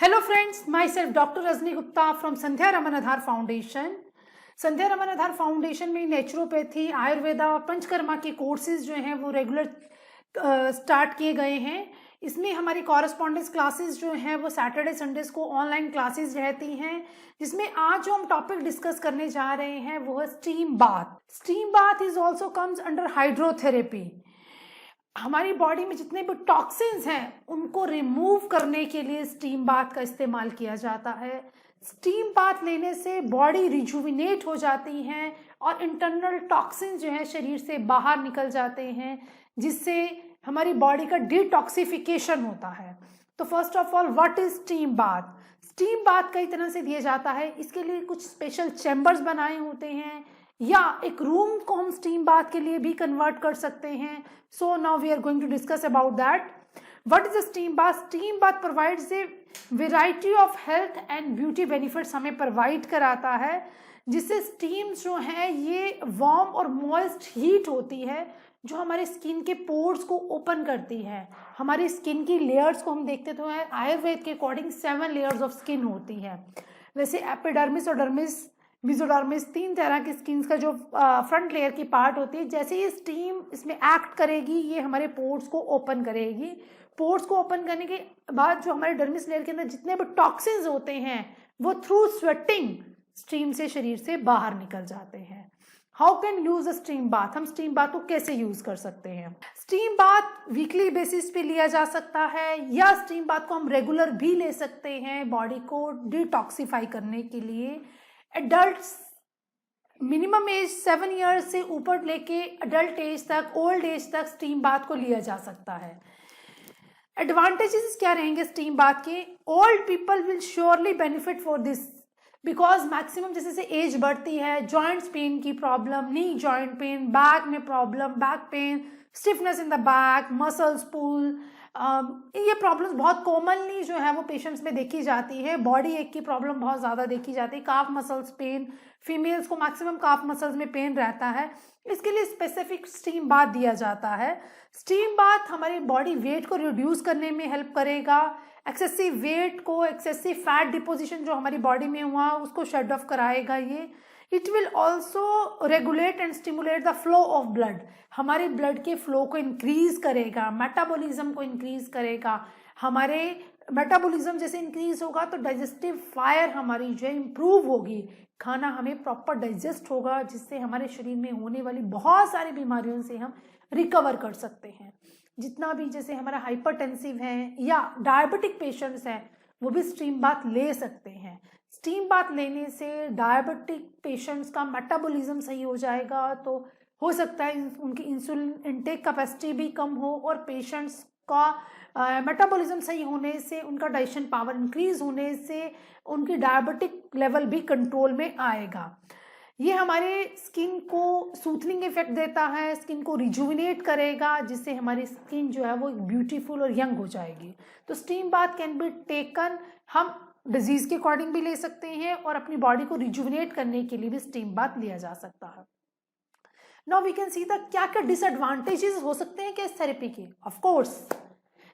Hello friends, myself Dr. Rajni Gupta from Sandhya Raman Aadhar Foundation. Sandhya Raman Aadhaar foundation में naturopathy, Ayurveda और पंचकर्मा के courses जो हैं वो रेगुलर स्टार्ट किए गए हैं। इसमें हमारी कॉरेस्पॉन्डेंस क्लासेस जो हैं वो सैटरडे संडेज को ऑनलाइन क्लासेस रहती हैं, जिसमें आज जो हम टॉपिक डिस्कस करने जा रहे हैं वो है steam bath. Steam bath is also comes under hydrotherapy. हमारी बॉडी में जितने भी टॉक्सिन्स हैं उनको रिमूव करने के लिए स्टीम बाथ का इस्तेमाल किया जाता है। स्टीम बाथ लेने से बॉडी रिजुविनेट हो जाती है और इंटरनल टॉक्सिन जो है शरीर से बाहर निकल जाते हैं, जिससे हमारी बॉडी का डिटॉक्सिफिकेशन होता है। तो first of all, what is steam bath? Steam bath कई तरह से दिया जाता है। इसके लिए कुछ स्पेशल चैम्बर्स बनाए होते हैं या एक रूम को हम स्टीम बाथ के लिए भी कन्वर्ट कर सकते हैं। So now we are going to discuss about that. What is a steam bath? Steam bath provides a variety of health and beauty benefits हमें प्रोवाइड कराता है, जिससे स्टीम्स जो है ये वार्म और मॉइस्ट हीट होती है जो हमारे स्किन के पोर्स को ओपन करती है। हमारी स्किन की लेयर्स को हम देखते तो हैं, आयुर्वेद के अकॉर्डिंग 7 लेयर्स ऑफ स्किन होती है। वैसे एपिडर्मिस और डर्मिस, मेसोडर्मिस, 3 तरह की स्किन का जो फ्रंट लेयर की पार्ट होती है, जैसे ये स्टीम इसमें एक्ट करेगी ये हमारे पोर्स को ओपन करेगी। पोर्स को ओपन करने के बाद जो हमारे डर्मिस लेयर के अंदर जितने भी टॉक्सिन्स होते हैं वो थ्रू स्वेटिंग स्टीम से शरीर से बाहर निकल जाते हैं। How can use a steam bath? हम स्टीम बाथ को कैसे यूज कर सकते हैं? स्टीम बाथ वीकली बेसिस पे लिया जा सकता है या स्टीम बाथ को हम रेगुलर भी ले सकते हैं बॉडी को डिटॉक्सिफाई करने के लिए। एडल्ट्स मिनिमम एज 7 ईयर्स से ऊपर लेके अडल्ट एज तक, ओल्ड एज तक स्टीम बाथ को लिया जा सकता है। एडवांटेजेस क्या रहेंगे स्टीम बाथ के? Old people will surely benefit for this because maximum जैसे जैसे एज बढ़ती है, जॉइंट्स पेन की problem, knee joint pain, back में problem, back pain, stiffness in the back, muscles pull, ये प्रॉब्लम्स बहुत कॉमनली जो है वो पेशेंट्स में देखी जाती है। बॉडी एक की प्रॉब्लम बहुत ज़्यादा देखी जाती है। काफ मसल्स पेन, फीमेल्स को मैक्सिमम काफ मसल्स में पेन रहता है, इसके लिए स्पेसिफिक स्टीम बाथ दिया जाता है। स्टीम बाथ हमारी बॉडी वेट को रिड्यूस करने में हेल्प करेगा। एक्सेसिव वेट को, एक्सेसिव फैट डिपोजिशन जो हमारी बॉडी में हुआ उसको शेड ऑफ कराएगा ये। It will also regulate and stimulate the flow of blood. हमारे ब्लड के फ्लो को इंक्रीज करेगा, मेटाबॉलिज्म को इंक्रीज करेगा। हमारे मेटाबॉलिज्म जैसे इंक्रीज होगा तो डाइजेस्टिव फायर हमारी जो है इम्प्रूव होगी, खाना हमें प्रॉपर डाइजेस्ट होगा, जिससे हमारे शरीर में होने वाली बहुत सारी बीमारियों से हम रिकवर कर सकते हैं। जितना भी जैसे हमारा हाइपरटेंसिव है या डायबिटिक पेशेंट्स हैं वो भी स्टीम बाथ ले सकते हैं। स्टीम बाथ लेने से डायबिटिक पेशेंट्स का मेटाबॉलिज्म सही हो जाएगा, तो हो सकता है उनकी इंसुलिन इनटेक कैपेसिटी भी कम हो और पेशेंट्स का मेटाबॉलिज्म सही होने से, उनका डाइजेशन पावर इंक्रीज होने से उनकी डायबिटिक लेवल भी कंट्रोल में आएगा। ये हमारे स्किन को सूथनिंग इफेक्ट देता है, स्किन को रिजुविनेट करेगा, जिससे हमारी स्किन जो है वो ब्यूटीफुल और यंग हो जाएगी। तो steam bath can be taken, हम डिजीज के अकॉर्डिंग भी ले सकते हैं और अपनी बॉडी को रिजुविनेट करने के लिए भी स्टीम बाथ लिया जा सकता है। Now we can see the क्या क्या डिसएडवांटेजेस हो सकते हैं क्या इस थेरेपी के। ऑफ कोर्स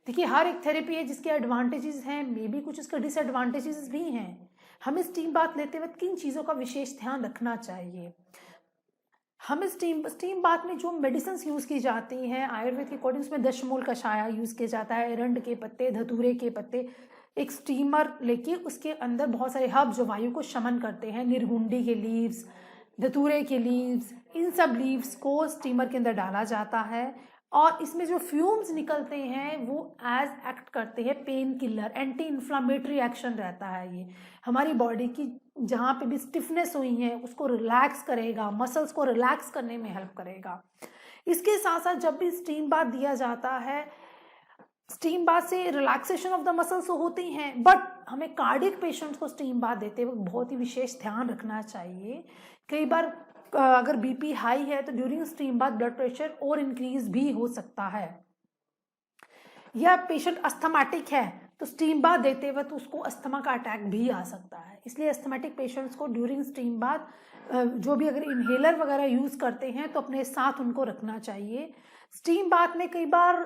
देखिए, हर एक थेरेपी है जिसके एडवांटेजेस हैं, मे बी कुछ इसके डिसएडवांटेजेस भी हैं। हमें स्टीम बाथ लेते वक्त किन चीज़ों का विशेष ध्यान रखना चाहिए? हमें स्टीम बाथ में जो मेडिसिन यूज़ की जाती हैं आयुर्वेद के अकॉर्डिंग, उसमें दशमूल कषाया यूज़ किया जाता है, एरंड के पत्ते, धतूरे के पत्ते। एक स्टीमर लेके उसके अंदर बहुत सारे हर्ब जो वायु को शमन करते हैं, निर्गुंडी के लीव्स, धतूरे के लीव्स, इन सब लीव्स को स्टीमर के अंदर डाला जाता है और इसमें जो फ्यूम्स निकलते हैं वो एज एक्ट करते हैं pain killer, anti inflammatory action रहता है। ये हमारी बॉडी की जहाँ पे भी स्टिफनेस हुई है उसको रिलैक्स करेगा, मसल्स को रिलैक्स करने में हेल्प करेगा। इसके साथ साथ जब भी स्टीम बाथ दिया जाता है, स्टीम बाथ से रिलैक्सेशन ऑफ द मसल्स होती हैं, बट हमें कार्डियक पेशेंट्स को स्टीम बाथ देते वक्त बहुत ही विशेष ध्यान रखना चाहिए। कई बार अगर बीपी हाई है तो during steam bath blood pressure और इंक्रीज भी हो सकता है, या पेशेंट अस्थमैटिक है तो स्टीम बाथ देते वक्त उसको अस्थमा का अटैक भी आ सकता है। इसलिए अस्थमैटिक पेशेंट्स को ड्यूरिंग स्टीम बाथ जो भी अगर इनहेलर वगैरह यूज़ करते हैं तो अपने साथ उनको रखना चाहिए, स्टीम बाथ में कई बार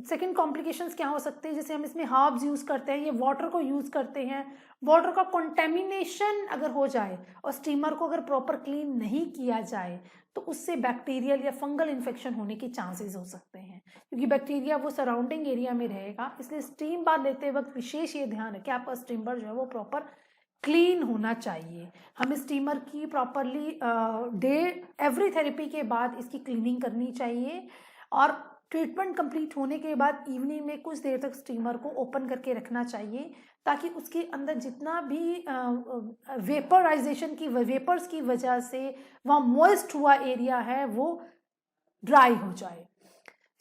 सेकंड कॉम्प्लिकेशंस क्या हो सकते हैं, जैसे हम इसमें हर्ब्स यूज़ करते हैं, ये वाटर को यूज़ करते हैं, वाटर का कंटेमिनेशन अगर हो जाए और स्टीमर को अगर प्रॉपर क्लीन नहीं किया जाए तो उससे बैक्टीरियल या फंगल इन्फेक्शन होने के चांसेस हो सकते हैं, क्योंकि बैक्टीरिया वो सराउंडिंग एरिया में रहेगा। इसलिए स्टीम बाथ लेते वक्त विशेष ये ध्यान है कि आपका स्टीमर जो है वो प्रॉपर क्लीन होना चाहिए। हमें स्टीमर की प्रॉपरली डे एवरी थेरेपी के बाद इसकी क्लीनिंग करनी चाहिए और ट्रीटमेंट कंप्लीट होने के बाद इवनिंग में कुछ देर तक स्टीमर को ओपन करके रखना चाहिए, ताकि उसके अंदर जितना भी वेपराइजेशन की वेपर्स की वजह से वहाँ मॉइस्ट हुआ एरिया है वो ड्राई हो जाए।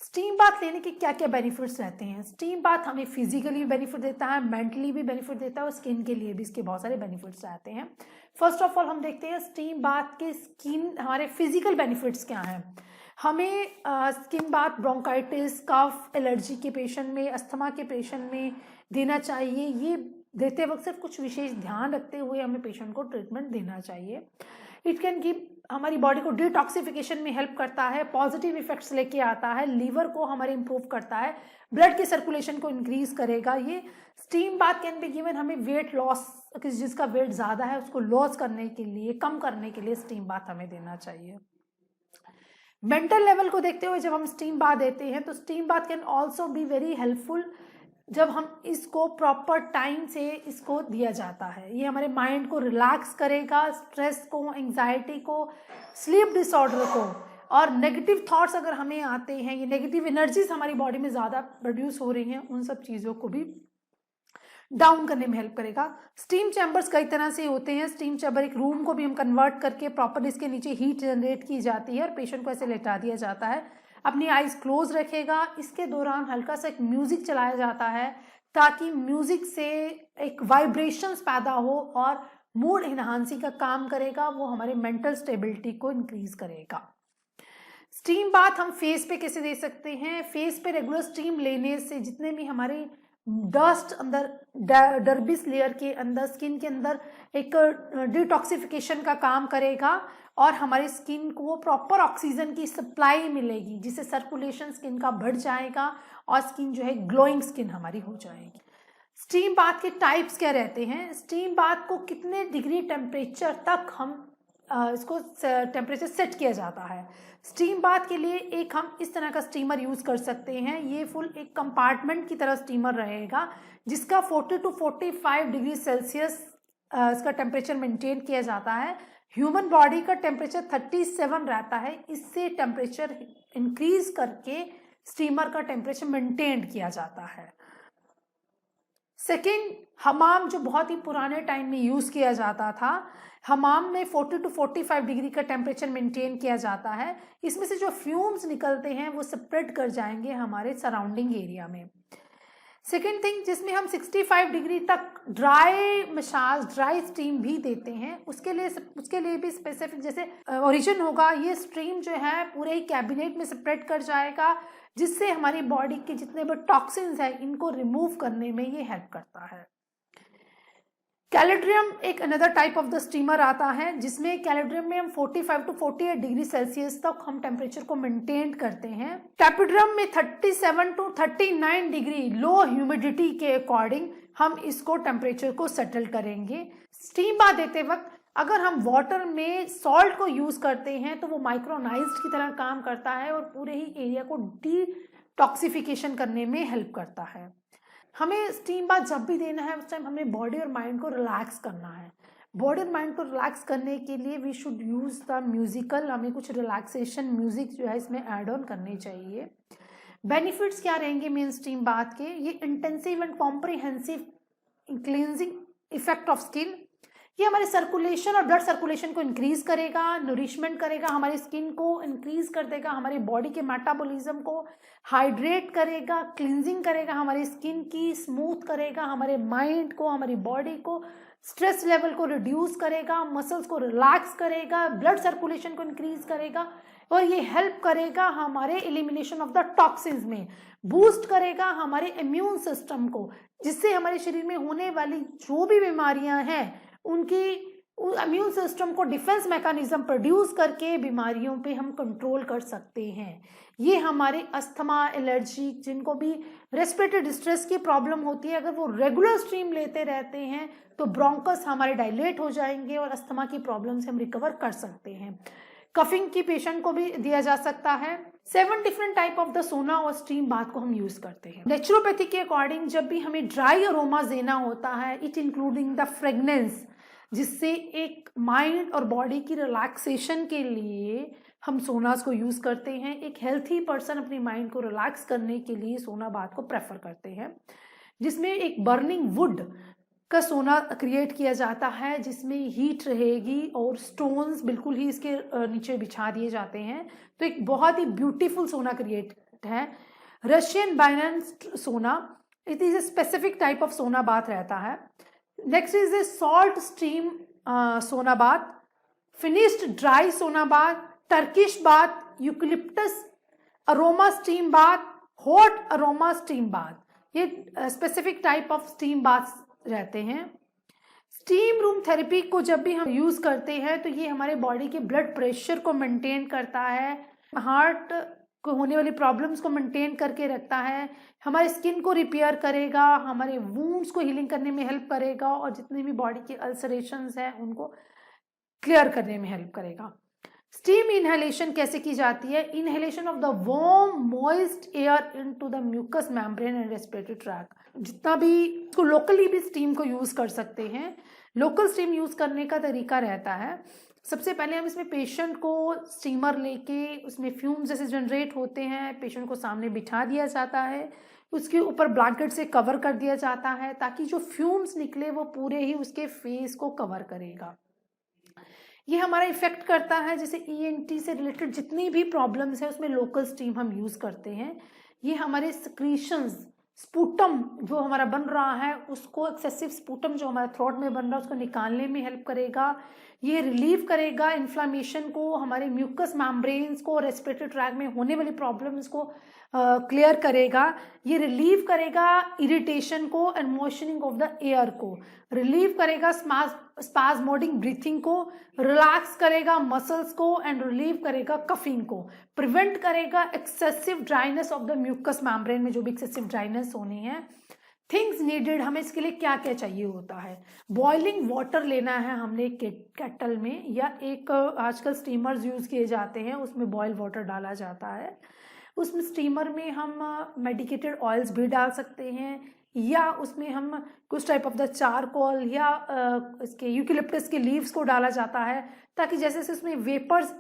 स्टीम बाथ लेने के क्या क्या बेनिफिट्स रहते हैं? स्टीम बाथ हमें फिजिकली भी बेनिफिट देता है, मेंटली भी बेनिफिट देता है और स्किन के लिए भी इसके बहुत सारे बेनिफिट्स रहते हैं। फर्स्ट ऑफ ऑल हम देखते हैं स्टीम बाथ के स्किन हमारे फिजिकल बेनिफिट्स क्या हैं। हमें स्किन बाथ ब्रोंकाइटिस, कफ, एलर्जी के पेशेंट में, अस्थमा के पेशेंट में देना चाहिए। ये देते वक्त सिर्फ कुछ विशेष ध्यान रखते हुए हमें पेशेंट को ट्रीटमेंट देना चाहिए। इट कैन गिव हमारी बॉडी को डिटॉक्सिफिकेशन में हेल्प करता है, पॉजिटिव इफेक्ट्स लेके आता है, लीवर को हमारे इंप्रूव करता है, ब्लड के सर्कुलेशन को इंक्रीज करेगा। ये steam bath can be given हमें वेट लॉस, जिसका वेट ज़्यादा है उसको लॉस करने के लिए, कम करने के लिए स्टीम बाथ हमें देना चाहिए। मेंटल लेवल को देखते हुए जब हम स्टीम बाथ देते हैं तो steam bath can also be very helpful जब हम इसको प्रॉपर टाइम से इसको दिया जाता है। ये हमारे माइंड को रिलैक्स करेगा, स्ट्रेस को, एंग्जाइटी को, स्लीप डिसऑर्डर को, और नेगेटिव थॉट्स अगर हमें आते हैं, ये नेगेटिव एनर्जीज हमारी बॉडी में ज़्यादा प्रोड्यूस हो रही हैं, उन सब चीज़ों को भी डाउन करने में हेल्प करेगा। स्टीम चैम्बर्स कई तरह से होते हैं। स्टीम चैम्बर एक रूम को भी हम कन्वर्ट करके प्रॉपर इसके नीचे हीट जनरेट की जाती है और पेशेंट को ऐसे लेटा दिया जाता है। अपनी आइज क्लोज रखेगा, इसके दौरान हल्का सा एक म्यूजिक चलाया जाता है ताकि म्यूजिक से एक वाइब्रेशंस पैदा हो और मूड इन्हांसिंग का काम करेगा, वो हमारे मेंटल स्टेबिलिटी को इंक्रीज करेगा। स्टीम बाथ हम फेस पे कैसे दे सकते हैं? फेस पे रेगुलर स्टीम लेने से जितने भी हमारे डस्ट अंदर डर्बिस लेयर के अंदर, स्किन के अंदर एक डिटॉक्सिफिकेशन का काम करेगा और हमारी स्किन को वो प्रॉपर ऑक्सीजन की सप्लाई मिलेगी, जिससे सर्कुलेशन स्किन का बढ़ जाएगा और स्किन जो है ग्लोइंग स्किन हमारी हो जाएगी। स्टीम बाथ के टाइप्स क्या रहते हैं? स्टीम बाथ को कितने डिग्री टेम्परेचर तक हम इसको टेम्परेचर सेट किया जाता है? स्टीम बाथ के लिए एक हम इस तरह का स्टीमर यूज़ कर सकते हैं। ये फुल एक कंपार्टमेंट की तरह स्टीमर रहेगा जिसका 40 to 45 डिग्री सेल्सियस इसका टेम्परेचर मेंटेन किया जाता है। ह्यूमन बॉडी का टेम्परेचर 37 रहता है, इससे टेम्परेचर इंक्रीज करके स्टीमर का टेम्परेचर मेंटेन किया जाता है। सेकेंड, हमाम जो बहुत ही पुराने टाइम में यूज़ किया जाता था, हमाम में 40 to 45 डिग्री का टेम्परेचर मेंटेन किया जाता है। इसमें से जो फ्यूम्स निकलते हैं वो स्प्रेड कर जाएंगे हमारे सराउंडिंग एरिया में। सेकेंड थिंग, जिसमें हम 65 डिग्री तक ड्राई मसाज, ड्राई स्टीम भी देते हैं, उसके लिए भी स्पेसिफिक जैसे ओरिजिन होगा, ये स्टीम जो है पूरे ही कैबिनेट में स्प्रेड कर जाएगा, जिससे हमारी बॉडी के जितने भी टॉक्सिन्स हैं इनको रिमूव करने में ये हेल्प करता है। कैलिड्रियम एक another type of the steamer आता है, जिसमें कैलिड्रियम में हम 45 to 48 डिग्री सेल्सियस तक हम टेम्परेचर को मेंटेन करते हैं। टैपिड्रम में 37 to 39 डिग्री लो ह्यूमिडिटी के अकॉर्डिंग हम इसको टेम्परेचर को सेटल करेंगे। स्टीम बाथ देते वक्त अगर हम वाटर में सॉल्ट को यूज़ करते हैं तो वो माइक्रोनाइज्ड की तरह काम करता है और पूरे ही एरिया को डिटॉक्सिफिकेशन करने में हेल्प करता है। हमें स्टीम बाथ जब भी देना है उस टाइम हमें बॉडी और माइंड को रिलैक्स करना है। बॉडी और माइंड को रिलैक्स करने के लिए we should use the musical, हमें कुछ रिलैक्सेशन म्यूजिक जो है इसमें ऐड ऑन करने चाहिए। बेनिफिट्स क्या रहेंगे मेन स्टीम बाथ के? ये intensive and comprehensive cleansing effect of skin, ये हमारे सर्कुलेशन और ब्लड सर्कुलेशन को इंक्रीज करेगा, नरिशमेंट करेगा, हमारी स्किन को इंक्रीज कर देगा, हमारी बॉडी के मेटाबॉलिज्म को हाइड्रेट करेगा, क्लींजिंग करेगा, हमारी स्किन की स्मूथ करेगा, हमारे माइंड को, हमारी बॉडी को, स्ट्रेस लेवल को रिड्यूस करेगा, मसल्स को रिलैक्स करेगा, ब्लड सर्कुलेशन को इंक्रीज करेगा और ये हेल्प करेगा हमारे एलिमिनेशन ऑफ द टॉक्सिन्स में, बूस्ट करेगा हमारे इम्यून सिस्टम को, जिससे हमारे शरीर में होने वाली जो भी बीमारियां हैं उनकी इम्यून सिस्टम को डिफेंस मैकेनिज्म प्रोड्यूस करके बीमारियों पे हम कंट्रोल कर सकते हैं। ये हमारे अस्थमा, एलर्जी, जिनको भी रेस्पिरेटरी डिस्ट्रेस की प्रॉब्लम होती है, अगर वो रेगुलर स्ट्रीम लेते रहते हैं तो ब्रोंकस हमारे डायलेट हो जाएंगे और अस्थमा की प्रॉब्लम से हम रिकवर कर सकते हैं। कफिंग की पेशेंट को भी दिया जा सकता है। 7 डिफरेंट टाइप ऑफ द सोना और स्टीम बाथ को हम यूज करते हैं। नेचुरोपैथी के अकॉर्डिंग जब भी हमें ड्राई अरोमा देना होता है, इट इंक्लूडिंग द फ्रेगनेंस, जिससे एक माइंड और बॉडी की रिलैक्सेशन के लिए हम सोनास को यूज करते हैं। एक हेल्थी पर्सन अपनी माइंड को रिलैक्स करने के लिए सोना बाथ को प्रेफर करते हैं, जिसमें एक बर्निंग वुड का सोना क्रिएट किया जाता है, जिसमें हीट रहेगी और स्टोन्स बिल्कुल ही इसके नीचे बिछा दिए जाते हैं। तो एक बहुत ही ब्यूटीफुल सोना क्रिएट है। Russian banya sauna, it is a specific type of sauna bath रहता है। Next is a salt steam sauna bath, Finnish dry sauna bath, Turkish bath, eucalyptus aroma steam bath, hot aroma steam bath, ये specific type of steam bath रहते हैं। Steam room therapy को जब भी हम use करते हैं तो ये हमारे बॉडी के ब्लड प्रेशर को मेंटेन करता है, हार्ट को होने वाली प्रॉब्लम्स को मेंटेन करके रखता है, हमारे स्किन को रिपेयर करेगा, हमारे वुंड्स को हीलिंग करने में हेल्प करेगा और जितने भी बॉडी के अल्सरेशंस हैं उनको क्लियर करने में हेल्प करेगा। स्टीम इनहेलेशन कैसे की जाती है? Inhalation of the warm moist air into the mucous membrane and respiratory tract. जितना भी इसको लोकली भी स्टीम को यूज कर सकते हैं। लोकल स्टीम यूज करने का तरीका रहता है, सबसे पहले हम इसमें पेशेंट को स्टीमर लेके उसमें फ्यूम्स जैसे जनरेट होते हैं, पेशेंट को सामने बिठा दिया जाता है, उसके ऊपर ब्लैंकेट से कवर कर दिया जाता है ताकि जो फ्यूम्स निकले वो पूरे ही उसके फेस को कवर करेगा। ये हमारा इफेक्ट करता है, जैसे ईएनटी से रिलेटेड जितनी भी प्रॉब्लम्स है उसमें लोकल स्टीम हम यूज करते हैं। ये हमारे सिक्रीशंस, स्पूटम जो हमारा बन रहा है उसको, एक्सेसिव स्पूटम जो हमारे थ्रोट में बन रहा है उसको निकालने में हेल्प करेगा। ये रिलीव करेगा इन्फ्लामेशन को, हमारे म्यूकस मेम्ब्रेन्स को, रेस्पिरेटरी ट्रैक में होने वाली प्रॉब्लम्स को क्लियर करेगा। ये रिलीव करेगा इरिटेशन को and moistening of the air को, रिलीव करेगा स्पाज्मोडिक ब्रीथिंग को, रिलैक्स करेगा मसल्स को एंड रिलीव करेगा कफिंग को, प्रिवेंट करेगा excessive dryness of the mucous membrane में जो भी एक्सेसिव ड्राइनेस होनी है। थिंग्स नीडेड, हमें इसके लिए क्या क्या चाहिए होता है? बॉइलिंग वाटर लेना है हमने एक केटल में, या एक आजकल स्टीमर्स यूज किए जाते हैं उसमें बॉयल वाटर डाला जाता है। उसमें स्टीमर में हम मेडिकेटेड ऑयल्स भी डाल सकते हैं, या उसमें हम कुछ टाइप ऑफ द चारकोल या इसके यूकेलिप्टस के लीव्स को डाला जाता है, ताकि जैसे जैसे उसमें वेपर्स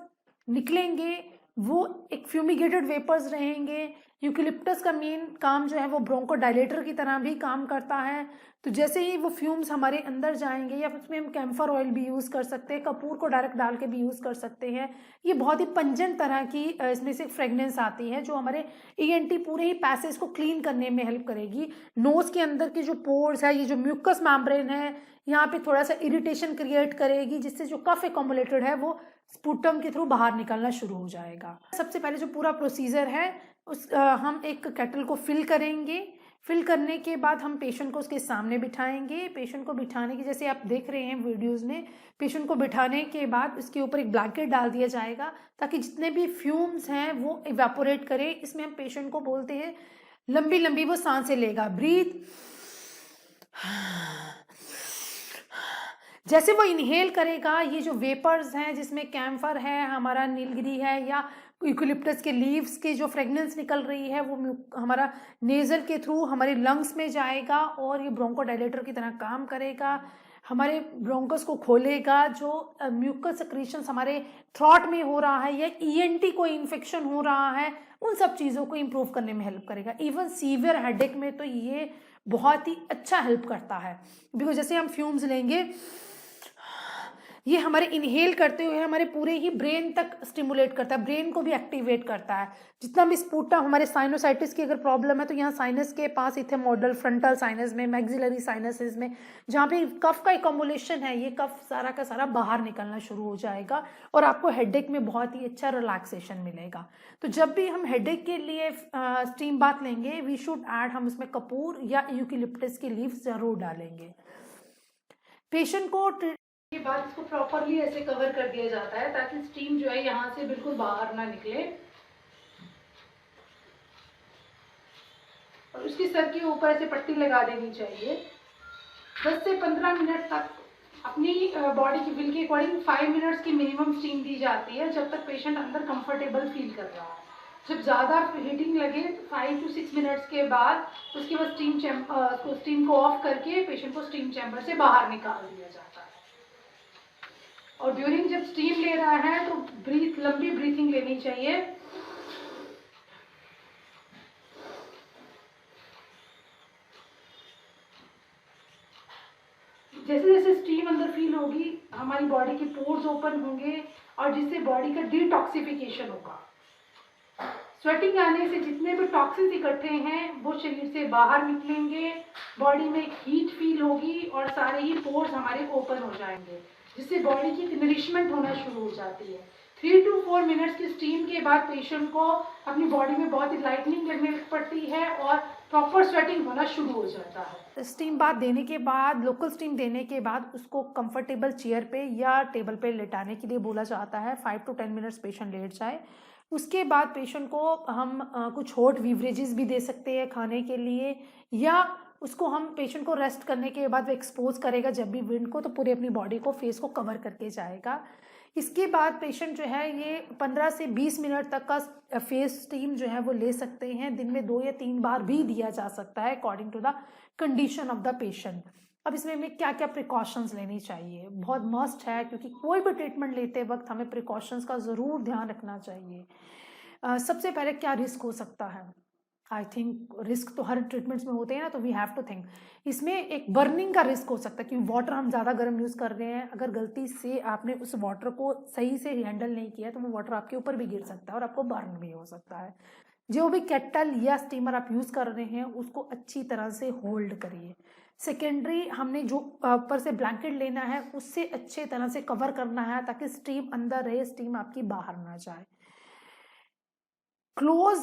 निकलेंगे वो एक फ्यूमिगेटेड वेपर्स रहेंगे। यूकेलिप्टस का मेन काम जो है वो ब्रोंको डायलेटर की तरह भी काम करता है। तो जैसे ही वो फ्यूम्स हमारे अंदर जाएंगे, या उसमें हम कैम्फर ऑयल भी यूज़ कर सकते हैं, कपूर को डायरेक्ट डाल के भी यूज़ कर सकते हैं। ये बहुत ही पंजेंट तरह की इसमें से फ्रेगनेंस आती है जो हमारे ईएनटी पूरे ही पैसेज को क्लीन करने में हेल्प करेगी। नोज के अंदर की जो पोर्स है, ये जो म्यूकस मेम्ब्रेन है, यहाँ पे थोड़ा सा इरिटेशन क्रिएट करेगी, जिससे जो कफ एकम्युलेटेड है वो स्पूटम के थ्रू बाहर निकलना शुरू हो जाएगा। सबसे पहले जो पूरा प्रोसीजर है हम एक केटल को फिल करेंगे। फिल करने के बाद हम पेशेंट को उसके सामने बिठाएंगे। पेशेंट को बिठाने की, जैसे आप देख रहे हैं वीडियोस में, पेशेंट को बिठाने के बाद उसके ऊपर एक ब्लैंकेट डाल दिया जाएगा ताकि जितने भी फ्यूम्स हैं वो इवेपोरेट करे। इसमें हम पेशेंट को बोलते हैं लंबी लंबी वो सांसें लेगा, ब्रीथ। जैसे वो इनहेल करेगा, ये जो वेपर्स हैं जिसमें कैम्फर है, हमारा नीलगिरी है, या यूकेलिप्टस के लीव्स की जो फ्रेगनेंस निकल रही है वो हमारा नेजल के थ्रू हमारे लंग्स में जाएगा और ये ब्रोंकोडायलेटर की तरह काम करेगा, हमारे ब्रोंकस को खोलेगा। जो म्यूकस सेक्रेशंस हमारे थ्रॉट में हो रहा है या ईएनटी को इन्फेक्शन हो रहा है, उन सब चीज़ों को इम्प्रूव करने में हेल्प करेगा। इवन सीवियर हेडेक में तो ये बहुत ही अच्छा हेल्प करता है, बिकॉज जैसे हम फ्यूम्स लेंगे, ये हमारे इनहेल करते हुए हमारे पूरे ही ब्रेन तक स्टिमुलेट करता है, ब्रेन को भी एक्टिवेट करता है। जितना भी स्पूटम, हमारे साइनोसाइटिस की अगर प्रॉब्लम है तो यहाँ साइनस के पास इथेमोडल, फ्रंटल साइनस में, मैक्सिलरी साइनसेस में, जहाँ पे कफ का एकम्युलेशन है, ये कफ सारा का सारा बाहर निकलना शुरू हो जाएगा और आपको हेडेक में बहुत ही अच्छा रिलैक्सेशन मिलेगा। तो जब भी हम हेडेक के लिए स्टीम बाथ लेंगे, वी शुड ऐड, हम उसमें कपूर या यूकेलिप्टस के लीव्स जरूर डालेंगे। पेशेंट को के बाद इसको प्रॉपरली ऐसे कवर कर दिया जाता है ताकि स्टीम जो है यहाँ से बिल्कुल बाहर ना निकले, और उसकी सर के ऊपर ऐसे पट्टी लगा देनी चाहिए। 10 से 15 मिनट तक अपनी बॉडी की बिल के अकॉर्डिंग 5 मिनट्स की मिनिमम स्टीम दी जाती है, जब तक पेशेंट अंदर कंफर्टेबल फील कर रहा है। जब ज़्यादा हीटिंग लगे तो 5 to 6 मिनट्स के बाद उसके बाद स्टीम को ऑफ करके पेशेंट को स्टीम चैम्बर से बाहर निकाल दिया जाता है। और ड्यूरिंग जब स्टीम ले रहा है तो लंबी ब्रीथिंग लेनी चाहिए। जैसे जैसे स्टीम अंदर फील होगी हमारी बॉडी के पोर्स ओपन होंगे और जिससे बॉडी का डिटॉक्सिफिकेशन होगा। स्वेटिंग आने से जितने भी टॉक्सिन्स इकट्ठे हैं वो शरीर से बाहर निकलेंगे, बॉडी में हीट फील होगी और सारे ही पोर्स हमारे ओपन हो जाएंगे, जिससे बॉडी की नरिशमेंट होना शुरू हो जाती है। 3 to 4 मिनट्स की स्टीम के बाद पेशेंट को अपनी बॉडी में बहुत ही लाइटनिंग लगने पड़ती है और प्रॉपर स्वेटिंग होना शुरू हो जाता है। स्टीम बाथ देने के बाद, लोकल स्टीम देने के बाद उसको कंफर्टेबल चेयर पे या टेबल पे लेटाने के लिए बोला जाता है। 5 to 10 मिनट्स पेशेंट लेट जाए। उसके बाद पेशेंट को हम कुछ हॉट बीवरेजेस भी दे सकते हैं खाने के लिए, या उसको हम पेशेंट को रेस्ट करने के बाद वो एक्सपोज करेगा जब भी विंड को, तो पूरे अपनी बॉडी को, फेस को कवर करके जाएगा। इसके बाद पेशेंट जो है ये 15 से 20 मिनट तक का फेस स्टीम जो है वो ले सकते हैं। दिन में 2 या 3 बार भी दिया जा सकता है according to the condition of the patient. अब इसमें हमें क्या क्या प्रिकॉशंस लेनी चाहिए, बहुत मस्ट है, क्योंकि कोई भी ट्रीटमेंट लेते वक्त हमें प्रिकॉशंस का ज़रूर ध्यान रखना चाहिए। सबसे पहले क्या रिस्क हो सकता है? आई थिंक रिस्क तो हर ट्रीटमेंट्स में होते हैं ना, तो वी हैव टू थिंक। इसमें एक बर्निंग का रिस्क हो सकता है, क्योंकि वाटर हम ज़्यादा गर्म यूज़ कर रहे हैं। अगर गलती से आपने उस वाटर को सही से हैंडल नहीं किया तो वो वाटर आपके ऊपर भी गिर सकता है और आपको बर्न भी हो सकता है। जो भी केटल या स्टीमर आप यूज़ कर रहे हैं उसको अच्छी तरह से होल्ड करिए। सेकेंडरी, हमने जो ऊपर से ब्लैंकेट लेना है उससे अच्छे तरह से कवर करना है ताकि स्टीम अंदर रहे, स्टीम आपकी बाहर ना जाए। Close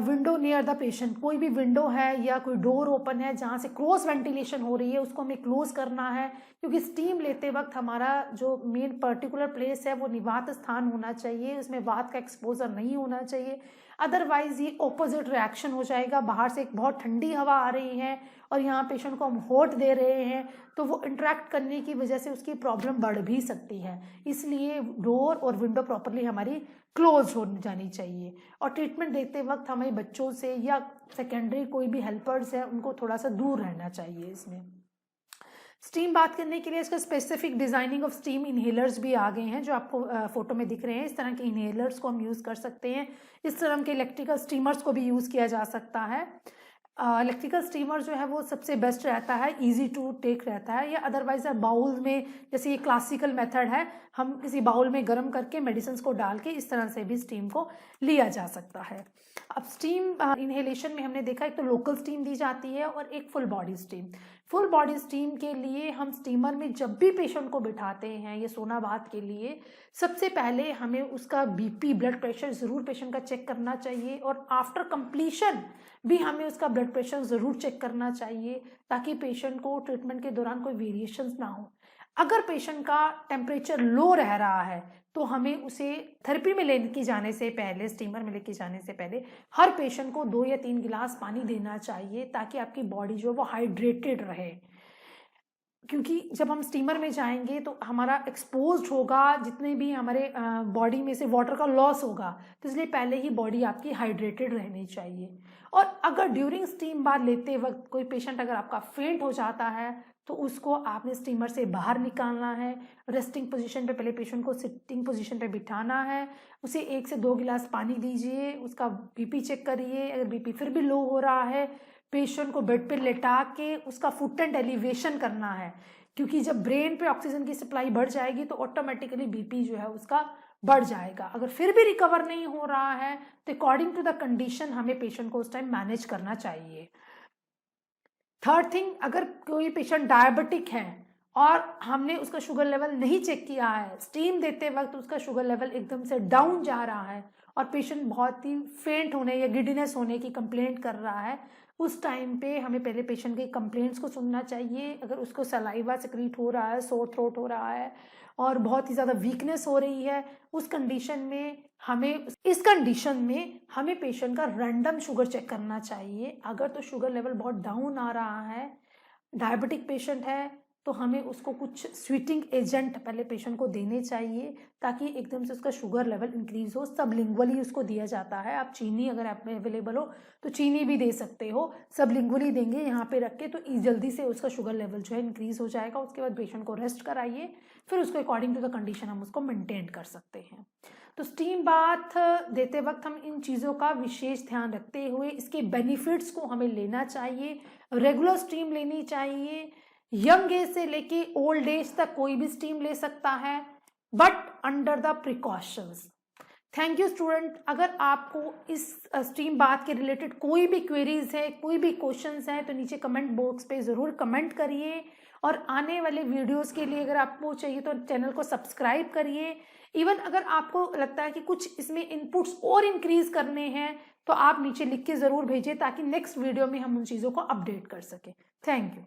window near the patient, कोई भी विंडो है या कोई डोर ओपन है जहाँ से क्रॉस वेंटिलेशन हो रही है उसको हमें क्लोज करना है, क्योंकि स्टीम लेते वक्त हमारा जो मेन पर्टिकुलर प्लेस है वो निवात स्थान होना चाहिए, उसमें वात का एक्सपोजर नहीं होना चाहिए। अदरवाइज ये ऑपोजिट रिएक्शन हो जाएगा। बाहर से एक बहुत ठंडी हवा आ रही है और यहाँ पेशेंट को हम हॉट दे रहे हैं, तो वो इंटरेक्ट करने की वजह से उसकी प्रॉब्लम बढ़ भी सकती है। इसलिए डोर और विंडो प्रॉपरली हमारी क्लोज हो जानी चाहिए। और ट्रीटमेंट देते वक्त हमें बच्चों से या सेकेंडरी कोई भी हेल्पर्स है उनको थोड़ा सा दूर रहना चाहिए। इसमें स्टीम बात करने के लिए इसका specific designing of steam inhalers भी आ गए हैं जो आपको फोटो में दिख रहे हैं। इस तरह के इनहेलर्स को हम यूज़ कर सकते हैं। इस तरह के इलेक्ट्रिकल स्टीमर्स को भी यूज़ किया जा सकता है। इलेक्ट्रिकल स्टीमर जो है वो सबसे बेस्ट रहता है, इजी टू टेक रहता है, या अदरवाइज बाउल में, जैसे ये क्लासिकल मेथड है, हम किसी बाउल में गर्म करके मेडिसिन को डाल के इस तरह से भी स्टीम को लिया जा सकता है। अब स्टीम इनहेलेशन में हमने देखा एक तो लोकल स्टीम दी जाती है और एक full body steam. Full body steam के लिए हम स्टीमर में जब भी पेशेंट को बिठाते हैं ये सोना बात के लिए, सबसे पहले हमें उसका बीपी, ब्लड प्रेशर ज़रूर पेशेंट का चेक करना चाहिए, और आफ्टर कंप्लीशन भी हमें उसका ब्लड प्रेशर ज़रूर चेक करना चाहिए ताकि पेशेंट को ट्रीटमेंट के दौरान कोई वेरिएशंस ना हो। अगर पेशेंट का टेम्परेचर लो रह रहा है तो हमें उसे थेरेपी में लेके जाने से पहले, स्टीमर में लेके जाने से पहले हर पेशेंट को 2 या 3 गिलास पानी देना चाहिए ताकि आपकी बॉडी जो है वो हाइड्रेटेड रहे। क्योंकि जब हम स्टीमर में जाएंगे तो हमारा एक्सपोज्ड होगा, जितने भी हमारे बॉडी में से वाटर का लॉस होगा, तो इसलिए पहले ही बॉडी आपकी हाइड्रेटेड रहनी चाहिए। और अगर ड्यूरिंग स्टीम बाथ लेते वक्त कोई पेशेंट अगर आपका फेंट हो जाता है तो उसको आपने स्टीमर से बाहर निकालना है। रेस्टिंग पोजीशन पे पहले पेशेंट को सिटिंग पोजीशन पे बिठाना है, उसे 1 से 2 गिलास पानी दीजिए, उसका बीपी चेक करिए। अगर बीपी फिर भी लो हो रहा है, पेशेंट को बेड पे लेटा के उसका फुट एंड एलिवेशन करना है, क्योंकि जब ब्रेन पे ऑक्सीजन की सप्लाई बढ़ जाएगी तो ऑटोमेटिकली बीपी जो है उसका बढ़ जाएगा। अगर फिर भी रिकवर नहीं हो रहा है तो अकॉर्डिंग टू द कंडीशन हमें पेशेंट को उस टाइम मैनेज करना चाहिए। थर्ड थिंग, अगर कोई पेशेंट डायबिटिक है और हमने उसका शुगर लेवल नहीं चेक किया है, स्टीम देते वक्त उसका शुगर लेवल एकदम से डाउन जा रहा है और पेशेंट बहुत ही फेंट होने या गिडीनेस होने की कंप्लेंट कर रहा है, उस टाइम पे हमें पहले पेशेंट के कंप्लेंट्स को सुनना चाहिए। अगर उसको सलाइवा सेक्रीट हो रहा है, सोर थ्रोट हो रहा है और बहुत ही ज़्यादा वीकनेस हो रही है, उस कंडीशन में हमें पेशेंट का रैंडम शुगर चेक करना चाहिए। अगर तो शुगर लेवल बहुत डाउन आ रहा है, डायबिटिक पेशेंट है, तो हमें उसको कुछ स्वीटिंग एजेंट पहले पेशेंट को देने चाहिए ताकि एकदम से उसका शुगर लेवल इंक्रीज हो। सबलिंगुअली उसको दिया जाता है। आप चीनी अगर आप में अवेलेबल हो तो चीनी भी दे सकते हो, सबलिंगुअली देंगे यहाँ पे रख के, तो जल्दी से उसका शुगर लेवल जो है इंक्रीज हो जाएगा। उसके बाद पेशेंट को रेस्ट कराइए, फिर उसको अकॉर्डिंग टू द कंडीशन हम उसको मेंटेन कर सकते हैं। तो स्टीम बाथ देते वक्त हम इन चीज़ों का विशेष ध्यान रखते हुए इसके बेनिफिट्स को हमें लेना चाहिए। रेगुलर स्टीम लेनी चाहिए। यंग एज से लेके ओल्ड एज तक कोई भी स्टीम ले सकता है, but under the precautions. Thank you student. अगर आपको इस स्टीम बाथ के रिलेटेड कोई भी क्वेरीज है, कोई भी क्वेश्चंस हैं, तो नीचे कमेंट बॉक्स पे ज़रूर कमेंट करिए। और आने वाले वीडियोस के लिए अगर आपको चाहिए तो चैनल को सब्सक्राइब करिए। इवन अगर आपको लगता है कि कुछ इसमें इनपुट्स और इंक्रीज करने हैं तो आप नीचे लिख के ज़रूर भेजिए ताकि नेक्स्ट वीडियो में हम उन चीज़ों को अपडेट कर सकें। Thank you.